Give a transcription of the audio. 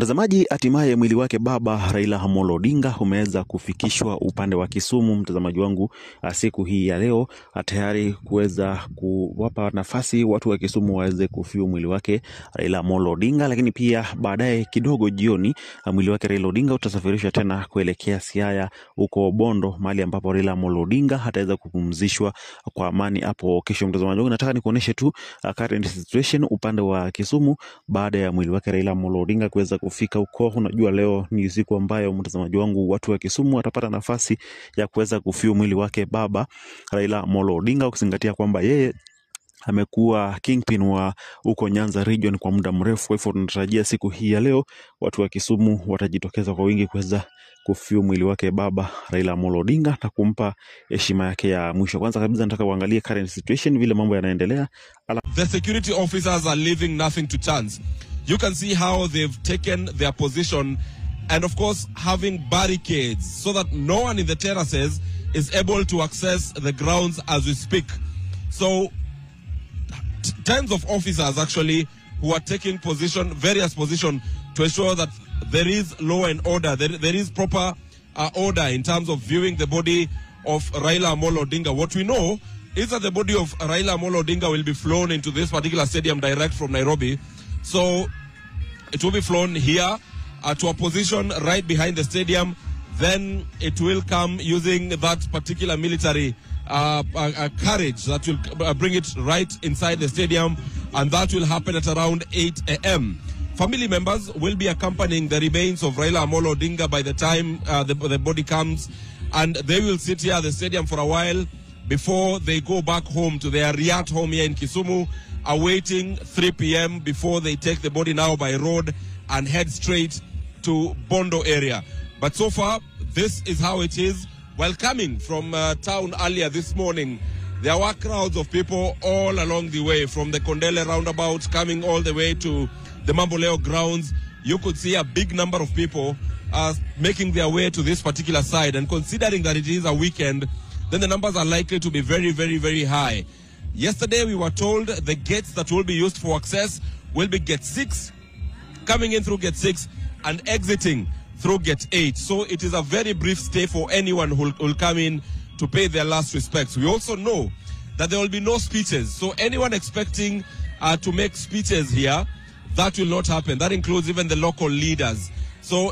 Mtazamaji, hatimaye mwili wake baba Raila Amolo Odinga umeweza kufikishwa upande wa Kisumu, mtazamaji wangu, siku hii ya leo, tayari kuweza kuwapa nafasi watu wa Kisumu waweze kufiu mwili wake Raila Amolo Odinga. Lakini pia baadaye kidogo jioni mwili wake Raila Odinga utasafirishwa tena kuelekea Siaya huko Bondo, mahali ambapo Raila Amolo Odinga ataweza kupumzishwa kwa amani hapo kesho. Mtazamaji wangu, nataka nikuoneshe tu current situation upande wa Kisumu baada ya mwili wake Raila Amolo Odinga kuweza kufika huko. Unajua leo ni siku ambayo mtazamaji wangu watu wa Kisumu watapata nafasi ya kuweza kufiu mwili wake baba Raila Amolo Odinga, ukizingatia kwamba yeye amekuwa kingpin wa huko Nyanza region kwa muda mrefu. Kwa hivyo tunatarajia siku hii ya leo watu wa Kisumu watajitokeza kwa wingi kuweza kufiu mwili wake baba Raila Amolo Odinga na kumpa heshima yake ya mwisho. Kwanza kabisa nataka kuangalia current situation vile mambo yanaendelea. The security officers are leaving nothing to chance. You can see how they've taken their position and of course having barricades so that no one in the terraces is able to access the grounds as we speak. So tens of officers actually who are taking position, various position, to ensure that there is law and order, there is proper order in terms of viewing the body of Raila Amolo Odinga. What we know is that the body of Raila Amolo Odinga will be flown into this particular stadium direct from Nairobi. So it will be flown here to a position right behind the stadium. Then it will come using that particular military carriage that will bring it right inside the stadium, and that will happen at around 8 a.m. Family members will be accompanying the remains of Raila Amolo Odinga by the time the body comes, and they will sit here at the stadium for a while before they go back home to their Riat home here in Kisumu, awaiting 3 p.m. before they take the body now by road and head straight to Bondo area. But so far, this is how it is. While coming from town earlier this morning, there were crowds of people all along the way, from the Kondele roundabout coming all the way to the Mamboleo grounds. You could see a big number of people making their way to this particular side, and considering that it is a weekend, then the numbers are likely to be very, very, very high. Yesterday we were told the gates that will be used for access will be gate 6, coming in through gate 6 and exiting through gate 8. So it is a very brief stay for anyone who will come in to pay their last respects. We also know that there will be no speeches. So anyone expecting to make speeches here, that will not happen. That includes even the local leaders. So